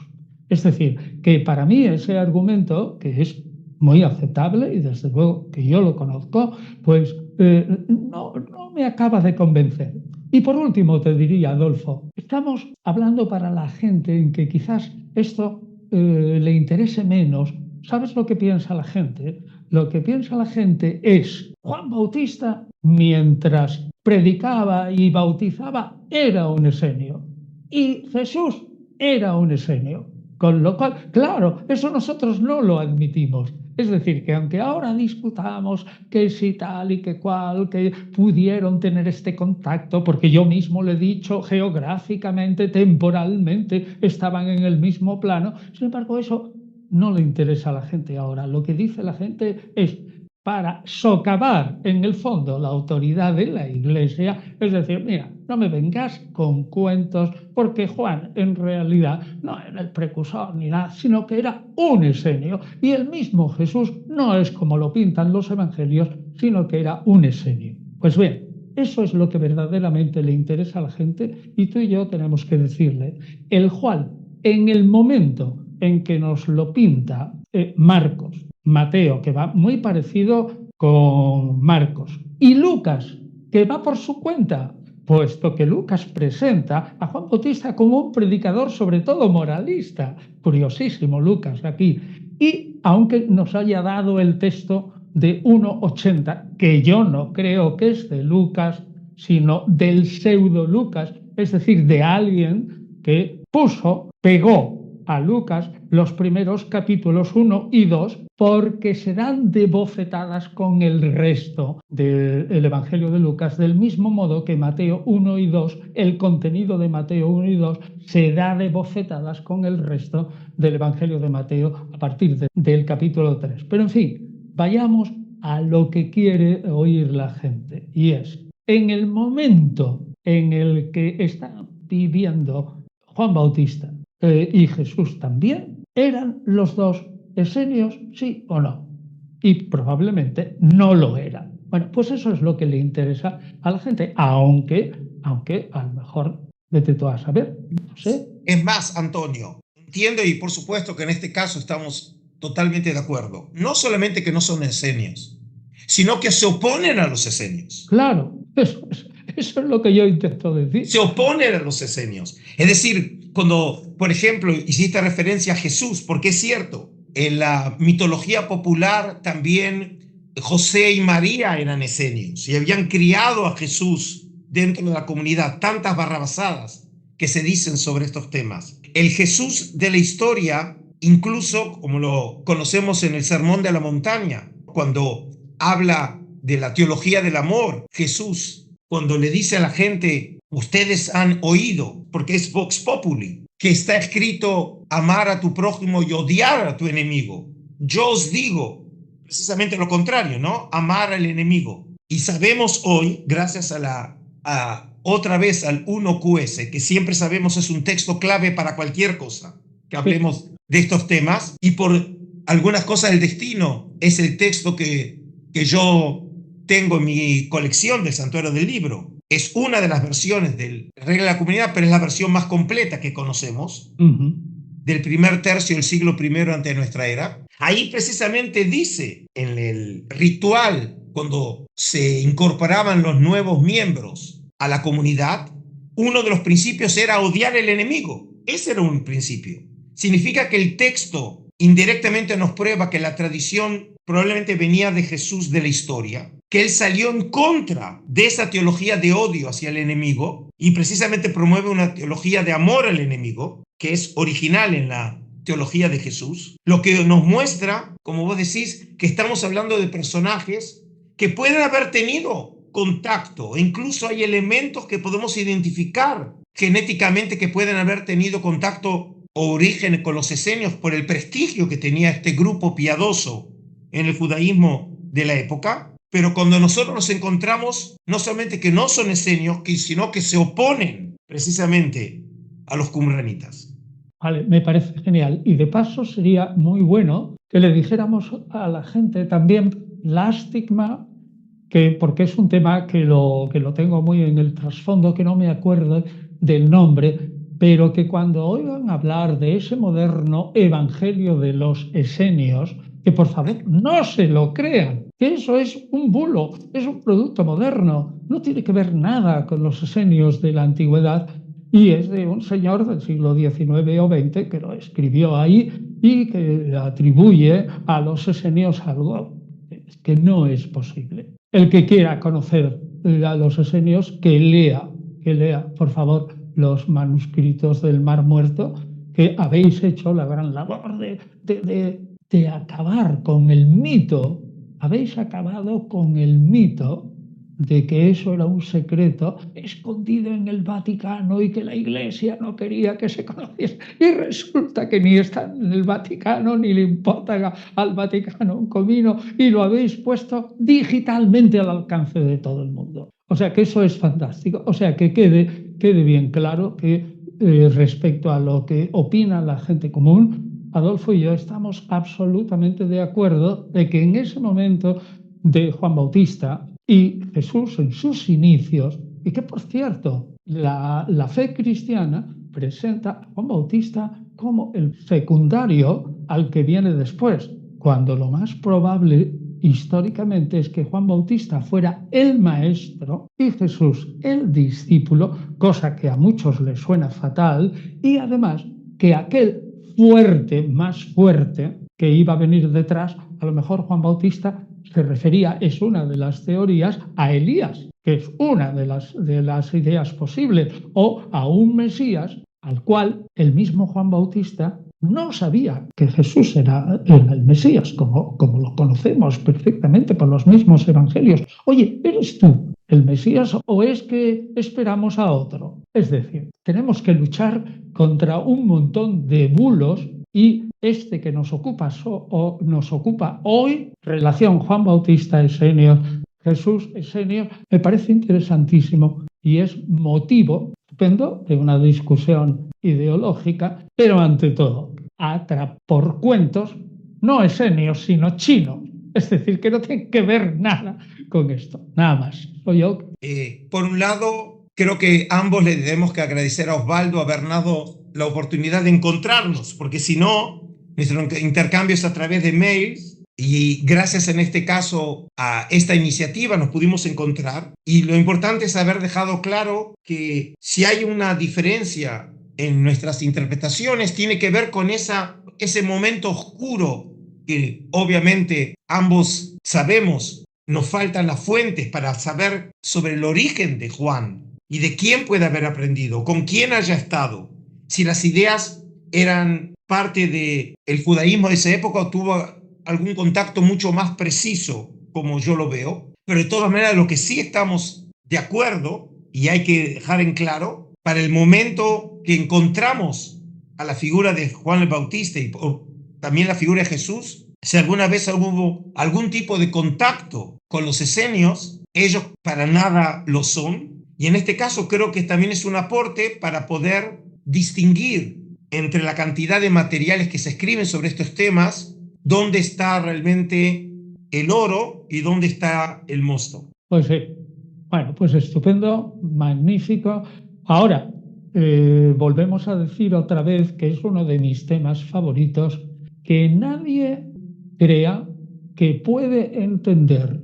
Es decir, que para mí ese argumento, que es muy aceptable y desde luego que yo lo conozco, pues no me acaba de convencer. Y por último te diría, Adolfo, estamos hablando para la gente en que quizás esto le interese menos. ¿Sabes lo que piensa la gente? Lo que piensa la gente es Juan Bautista, mientras predicaba y bautizaba, era un esenio. Y Jesús era un esenio. Con lo cual, claro, eso nosotros no lo admitimos. Es decir, que aunque ahora disputamos que si tal y que cual, que pudieron tener este contacto, porque yo mismo le he dicho geográficamente, temporalmente, estaban en el mismo plano, sin embargo, eso no le interesa a la gente ahora. Lo que dice la gente es para socavar, en el fondo, la autoridad de la Iglesia, es decir, mira, no me vengas con cuentos, porque Juan en realidad no era el precursor ni nada, sino que era un esenio, y el mismo Jesús no es como lo pintan los evangelios, sino que era un esenio. Pues bien, eso es lo que verdaderamente le interesa a la gente, y tú y yo tenemos que decirle, el Juan, en el momento en que nos lo pinta Marcos, Mateo, que va muy parecido con Marcos, y Lucas, que va por su cuenta, puesto que Lucas presenta a Juan Bautista como un predicador, sobre todo moralista. Curiosísimo Lucas aquí. Y aunque nos haya dado el texto de 1:80, que yo no creo que es de Lucas, sino del pseudo Lucas, es decir, de alguien que pegó a Lucas los primeros capítulos 1 y 2 porque serán de bofetadas con el resto del Evangelio de Lucas, del mismo modo que Mateo 1 y 2, el contenido de Mateo 1 y 2 se da de bofetadas con el resto del Evangelio de Mateo a partir del capítulo 3. Pero en fin, vayamos a lo que quiere oír la gente, y es, en el momento en el que está viviendo Juan Bautista y Jesús también, ¿eran los dos esenios, sí o no? Y probablemente no lo eran. Bueno, pues eso es lo que le interesa a la gente, aunque a lo mejor vete tú a saber, no sé. Es más, Antonio, entiendo y por supuesto que en este caso estamos totalmente de acuerdo. No solamente que no son esenios, sino que se oponen a los esenios. Claro, eso es lo que yo intento decir. Se oponen a los esenios. Es decir, cuando, por ejemplo, hiciste referencia a Jesús, porque es cierto, en la mitología popular también José y María eran esenios y habían criado a Jesús dentro de la comunidad. Tantas barrabasadas que se dicen sobre estos temas. El Jesús de la historia, incluso como lo conocemos en el Sermón de la Montaña, cuando habla de la teología del amor, Jesús, cuando le dice a la gente, ustedes han oído, porque es Vox Populi, que está escrito amar a tu prójimo y odiar a tu enemigo. Yo os digo precisamente lo contrario, ¿no? Amar al enemigo. Y sabemos hoy, gracias otra vez al 1QS, que siempre sabemos es un texto clave para cualquier cosa que hablemos de estos temas, y por algunas cosas del destino es el texto que yo tengo en mi colección del Santuario del Libro. Es una de las versiones del Regla de la Comunidad, pero es la versión más completa que conocemos, del primer tercio del siglo I antes de nuestra era. Ahí precisamente dice, en el ritual, cuando se incorporaban los nuevos miembros a la comunidad, uno de los principios era odiar al enemigo. Ese era un principio. Significa que el texto indirectamente nos prueba que la tradición probablemente venía de Jesús de la historia, que él salió en contra de esa teología de odio hacia el enemigo y precisamente promueve una teología de amor al enemigo, que es original en la teología de Jesús, lo que nos muestra, como vos decís, que estamos hablando de personajes que pueden haber tenido contacto, e incluso hay elementos que podemos identificar genéticamente que pueden haber tenido contacto o origen con los esenios por el prestigio que tenía este grupo piadoso en el judaísmo de la época. Pero cuando nosotros nos encontramos, no solamente que no son esenios, sino que se oponen precisamente a los qumranitas. Vale, me parece genial. Y de paso sería muy bueno que le dijéramos a la gente también la estigma, porque es un tema que lo tengo muy en el trasfondo, que no me acuerdo del nombre, pero que cuando oigan hablar de ese moderno evangelio de los esenios, que por favor no se lo crean, que eso es un bulo, es un producto moderno, no tiene que ver nada con los esenios de la antigüedad y es de un señor del siglo XIX o XX que lo escribió ahí y que atribuye a los esenios algo que no es posible. El que quiera conocer a los esenios, que lea, por favor, los manuscritos del Mar Muerto que habéis hecho la gran labor de acabar con el mito, habéis acabado con el mito de que eso era un secreto escondido en el Vaticano y que la Iglesia no quería que se conociese. Y resulta que ni está en el Vaticano, ni le importa al Vaticano un comino, y lo habéis puesto digitalmente al alcance de todo el mundo. O sea que eso es fantástico. O sea que quede bien claro que respecto a lo que opina la gente común, Adolfo y yo estamos absolutamente de acuerdo de que en ese momento de Juan Bautista y Jesús en sus inicios, y que por cierto, la fe cristiana presenta a Juan Bautista como el secundario al que viene después, cuando lo más probable históricamente es que Juan Bautista fuera el maestro y Jesús el discípulo, cosa que a muchos les suena fatal, y además que aquel más fuerte que iba a venir detrás, a lo mejor Juan Bautista se refería, es una de las teorías, a Elías, que es una de las ideas posibles, o a un Mesías al cual el mismo Juan Bautista no sabía que Jesús era el Mesías, como lo conocemos perfectamente por los mismos evangelios. Oye, ¿eres tú el Mesías o es que esperamos a otro? Es decir, tenemos que luchar contra un montón de bulos, y este que nos ocupa hoy, relación Juan Bautista Esenio, Jesús Esenio, me parece interesantísimo y es motivo estupendo de una discusión ideológica, pero ante todo, por cuentos, no esenios, sino chinos. Es decir, que no tiene que ver nada con esto, nada más. Soy yo. Por un lado, creo que ambos le debemos que agradecer a Osvaldo haber dado la oportunidad de encontrarnos, porque si no, nuestro intercambio es a través de mails, y gracias en este caso a esta iniciativa nos pudimos encontrar, y lo importante es haber dejado claro que si hay una diferencia en nuestras interpretaciones tiene que ver con ese momento oscuro que obviamente ambos sabemos, nos faltan las fuentes para saber sobre el origen de Juan y de quién puede haber aprendido, con quién haya estado, si las ideas eran parte del judaísmo de esa época o tuvo algún contacto mucho más preciso, como yo lo veo. Pero de todas maneras, lo que sí estamos de acuerdo, y hay que dejar en claro, para el momento que encontramos a la figura de Juan el Bautista y también la figura de Jesús, si alguna vez hubo algún tipo de contacto con los esenios, ellos para nada lo son. Y en este caso creo que también es un aporte para poder distinguir entre la cantidad de materiales que se escriben sobre estos temas, dónde está realmente el oro y dónde está el mosto. Pues sí. Bueno, pues estupendo, magnífico. Ahora, volvemos a decir otra vez que es uno de mis temas favoritos, que nadie crea que puede entender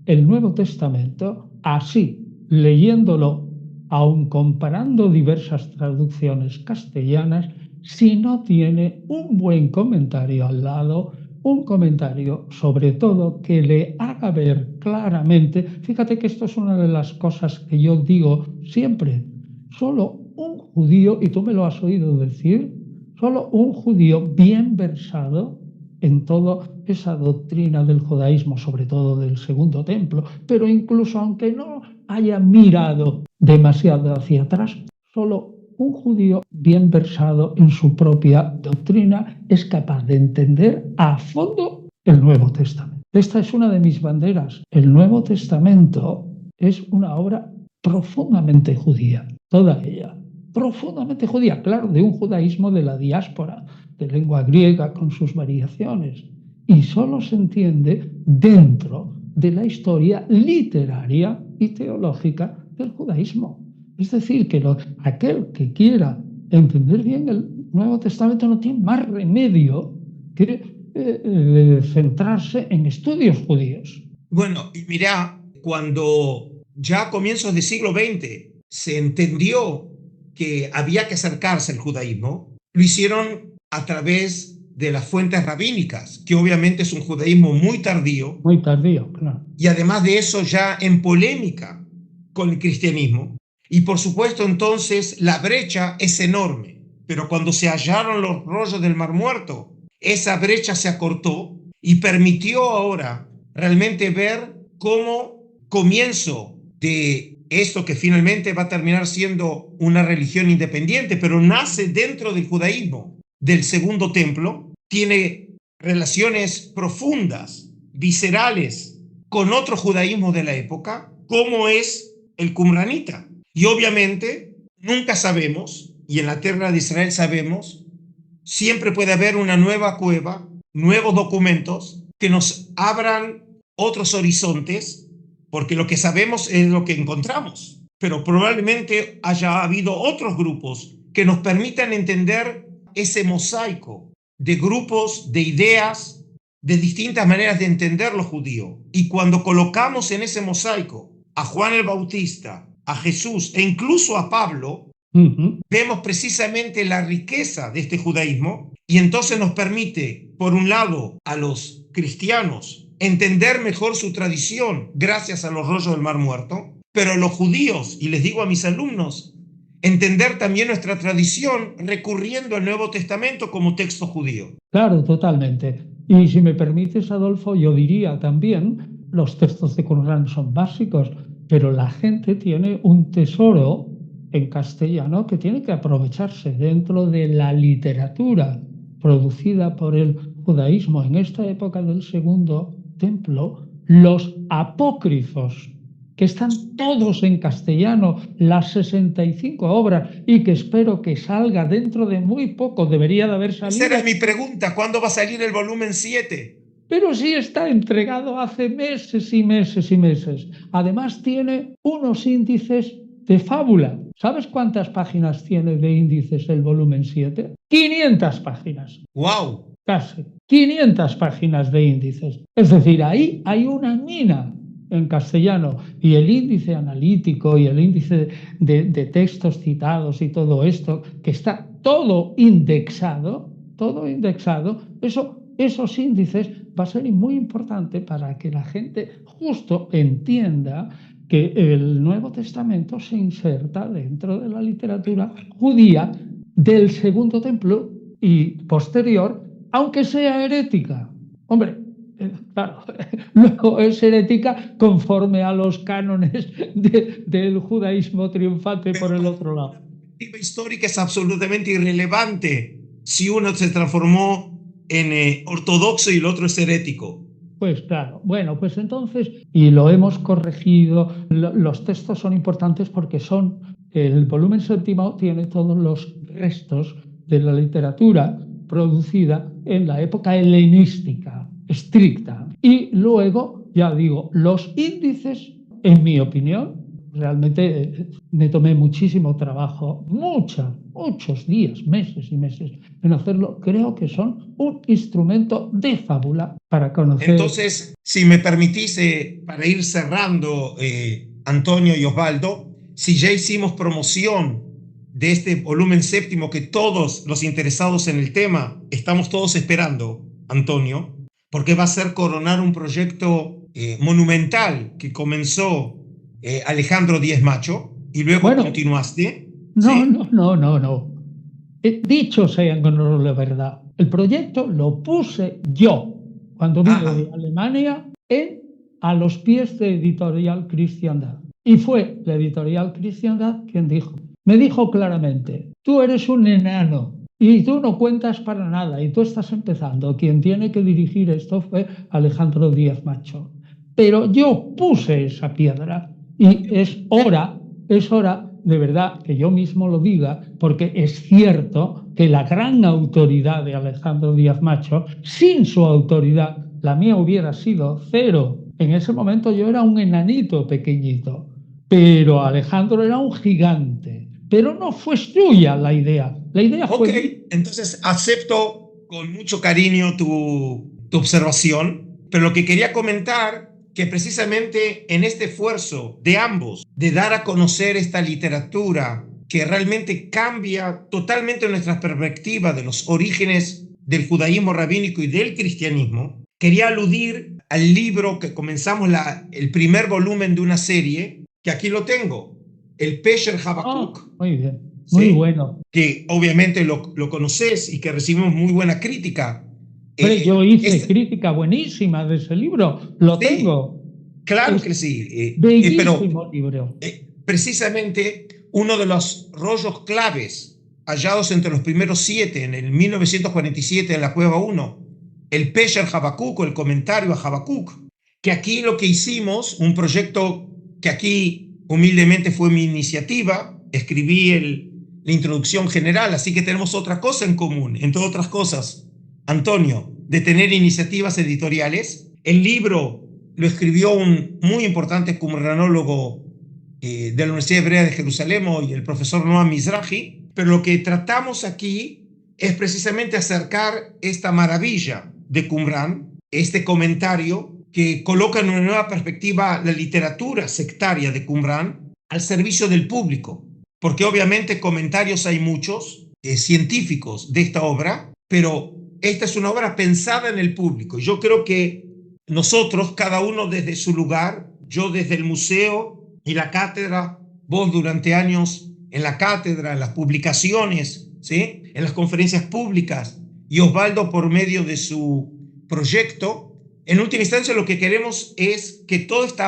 el Nuevo Testamento así, leyéndolo, aun comparando diversas traducciones castellanas, si no tiene un buen comentario al lado, un comentario sobre todo que le haga ver claramente. Fíjate que esto es una de las cosas que yo digo siempre, solo un judío, y tú me lo has oído decir, solo un judío bien versado en toda esa doctrina del judaísmo, sobre todo del Segundo Templo, pero incluso aunque no haya mirado demasiado hacia atrás, solo un judío bien versado en su propia doctrina es capaz de entender a fondo el Nuevo Testamento. Esta es una de mis banderas. El Nuevo Testamento es una obra profundamente judía, toda ella, profundamente judía, claro, de un judaísmo de la diáspora, de lengua griega con sus variaciones, y solo se entiende dentro de la historia literaria y teológica del judaísmo. Es decir, que aquel que quiera entender bien el Nuevo Testamento no tiene más remedio que centrarse en estudios judíos. Bueno, y mira, cuando ya a comienzos del siglo XX se entendió que había que acercarse al judaísmo, lo hicieron a través de las fuentes rabínicas, que obviamente es un judaísmo muy tardío. Muy tardío, claro. Y además de eso ya en polémica con el cristianismo. Y por supuesto entonces la brecha es enorme. pero cuando se hallaron los rollos del Mar Muerto, esa brecha se acortó y permitió ahora realmente ver cómo comienzo de esto que finalmente va a terminar siendo una religión independiente, pero nace dentro del judaísmo, del segundo templo, tiene relaciones profundas, viscerales, con otro judaísmo de la época, como es el qumranita. Y obviamente nunca sabemos, y en la tierra de Israel sabemos, siempre puede haber una nueva cueva, nuevos documentos que nos abran otros horizontes, porque lo que sabemos es lo que encontramos, pero probablemente haya habido otros grupos que nos permitan entender ese mosaico de grupos, de ideas, de distintas maneras de entender lo judío. Y cuando colocamos en ese mosaico a Juan el Bautista, a Jesús e incluso a Pablo, vemos precisamente la riqueza de este judaísmo, y entonces nos permite, por un lado, a los cristianos entender mejor su tradición gracias a los rollos del Mar Muerto, pero a los judíos, y les digo a mis alumnos, entender también nuestra tradición recurriendo al Nuevo Testamento como texto judío. Claro, totalmente. Y si me permites, Adolfo, yo diría también, los textos de Qumran son básicos, pero la gente tiene un tesoro en castellano que tiene que aprovecharse dentro de la literatura producida por el judaísmo en esta época del Segundo Templo, los apócrifos, que están todos en castellano, las 65 obras, y que espero que salga dentro de muy poco, debería de haber salido. Esa era mi pregunta, ¿cuándo va a salir el volumen 7? Pero sí está entregado hace meses y meses y meses. Además tiene unos índices de fábula. ¿Sabes cuántas páginas tiene de índices el volumen 7? 500 páginas. ¡Wow! Casi. 500 páginas de índices. Es decir, ahí hay una mina en castellano, y el índice analítico y el índice de textos citados y todo esto, que está todo indexado, esos índices va a ser muy importante para que la gente justo entienda que el Nuevo Testamento se inserta dentro de la literatura judía del Segundo Templo y posterior, aunque sea herética. Hombre, claro, luego es herética conforme a los cánones del judaísmo triunfante por el otro lado. La perspectiva histórica es absolutamente irrelevante si uno se transformó en ortodoxo y el otro es herético. Pues claro, bueno, pues entonces, y lo hemos corregido, los textos son importantes porque el volumen séptimo tiene todos los restos de la literatura producida en la época helenística, estricta. Y luego, ya digo, los índices, en mi opinión, realmente me tomé muchísimo trabajo, muchos días, meses y meses en hacerlo. Creo que son un instrumento de fábula para conocer. Entonces, si me permitís, para ir cerrando, Antonio y Osvaldo, si ya hicimos promoción de este volumen séptimo que todos los interesados en el tema estamos todos esperando, Antonio, porque va a ser coronar un proyecto monumental que comenzó Alejandro Díaz Macho y luego continuaste. No. Dicho sea en honor a la verdad, el proyecto lo puse yo cuando vine de Alemania a los pies de Editorial Cristiandad. Y fue la Editorial Cristiandad quien me dijo claramente, tú eres un enano y tú no cuentas para nada y tú estás empezando. Quien tiene que dirigir esto fue Alejandro Díaz Macho. Pero yo puse esa piedra y es hora de verdad que yo mismo lo diga, porque es cierto que la gran autoridad de Alejandro Díaz Macho, sin su autoridad, la mía hubiera sido cero. En ese momento yo era un enanito pequeñito, pero Alejandro era un gigante. Pero no fue suya la idea. La idea fue... Ok, entonces acepto con mucho cariño tu observación, pero lo que quería comentar que precisamente en este esfuerzo de ambos de dar a conocer esta literatura que realmente cambia totalmente nuestra perspectiva de los orígenes del judaísmo rabínico y del cristianismo, quería aludir al libro que comenzamos el primer volumen de una serie, que aquí lo tengo, el Pesher Habacuc, Muy ¿sí? bueno. Que obviamente lo conoces y que recibimos muy buena crítica. Yo hice crítica buenísima de ese libro, lo sí, tengo. claro Es que sí. bellísimo libro. Precisamente uno de los rollos claves hallados entre los primeros 7 en el 1947 en la Cueva 1, el Pesher Habacuc, o el comentario a Habacuc, que aquí lo que hicimos, un proyecto que aquí humildemente fue mi iniciativa, escribí la introducción general, así que tenemos otra cosa en común, entre otras cosas, Antonio, de tener iniciativas editoriales. El libro lo escribió un muy importante qumranólogo de la Universidad Hebrea de Jerusalén, y el profesor Noam Mizrahi, pero lo que tratamos aquí es precisamente acercar esta maravilla de Qumran, este comentario que coloca en una nueva perspectiva la literatura sectaria de Qumran al servicio del público, porque obviamente comentarios hay muchos, científicos de esta obra, pero esta es una obra pensada en el público. Yo creo que nosotros, cada uno desde su lugar, yo desde el museo y la cátedra, vos durante años en la cátedra, en las publicaciones, ¿sí? En las conferencias públicas, y Osvaldo por medio de su proyecto, en última instancia lo que queremos es que todo este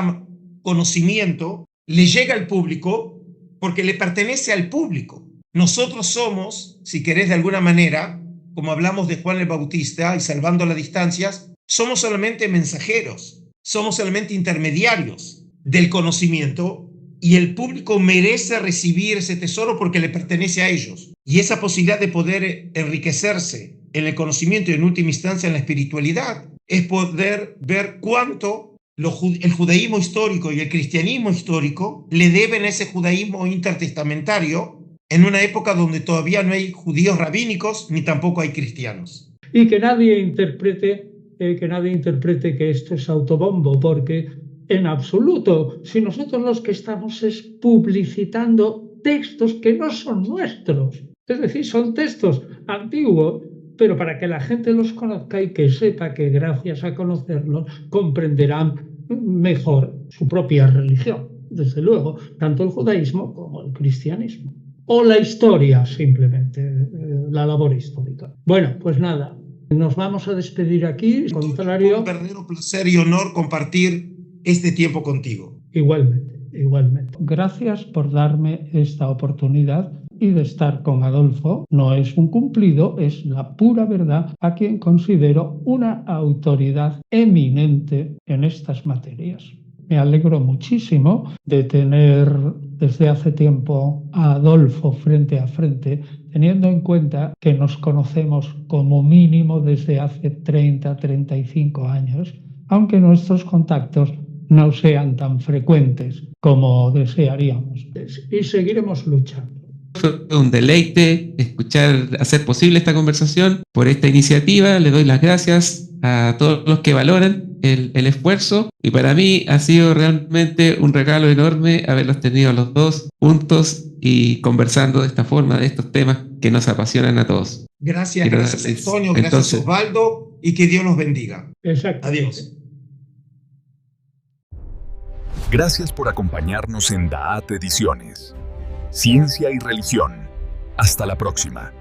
conocimiento le llegue al público porque le pertenece al público. Nosotros somos, si querés de alguna manera, como hablamos de Juan el Bautista y salvando las distancias, somos solamente mensajeros, somos solamente intermediarios del conocimiento, y el público merece recibir ese tesoro porque le pertenece a ellos. Y esa posibilidad de poder enriquecerse en el conocimiento y en última instancia en la espiritualidad es poder ver cuánto el judaísmo histórico y el cristianismo histórico le deben a ese judaísmo intertestamentario en una época donde todavía no hay judíos rabínicos ni tampoco hay cristianos. Y que nadie interprete que esto es autobombo, porque en absoluto, si nosotros los que estamos es publicitando textos que no son nuestros, es decir, son textos antiguos, pero para que la gente los conozca y que sepa que gracias a conocerlos comprenderán mejor su propia religión, desde luego, tanto el judaísmo como el cristianismo. O la historia, simplemente, la labor histórica. Bueno, pues nada, nos vamos a despedir aquí. Al contrario, un verdadero placer y honor compartir este tiempo contigo. Igualmente, igualmente. Gracias por darme esta oportunidad y de estar con Adolfo. No es un cumplido, es la pura verdad, a quien considero una autoridad eminente en estas materias. Me alegro muchísimo de tener desde hace tiempo a Adolfo frente a frente, teniendo en cuenta que nos conocemos como mínimo desde hace 30-35 años, aunque nuestros contactos no sean tan frecuentes como desearíamos. Y seguiremos luchando. Fue un deleite hacer posible esta conversación. Por esta iniciativa le doy las gracias a todos los que valoran el esfuerzo, y para mí ha sido realmente un regalo enorme haberlos tenido los dos juntos y conversando de esta forma de estos temas que nos apasionan a todos. Gracias Antonio, gracias Osvaldo, y que Dios los bendiga. Exacto. Adiós. Gracias por acompañarnos en Da'at Ediciones. Ciencia y religión. Hasta la próxima.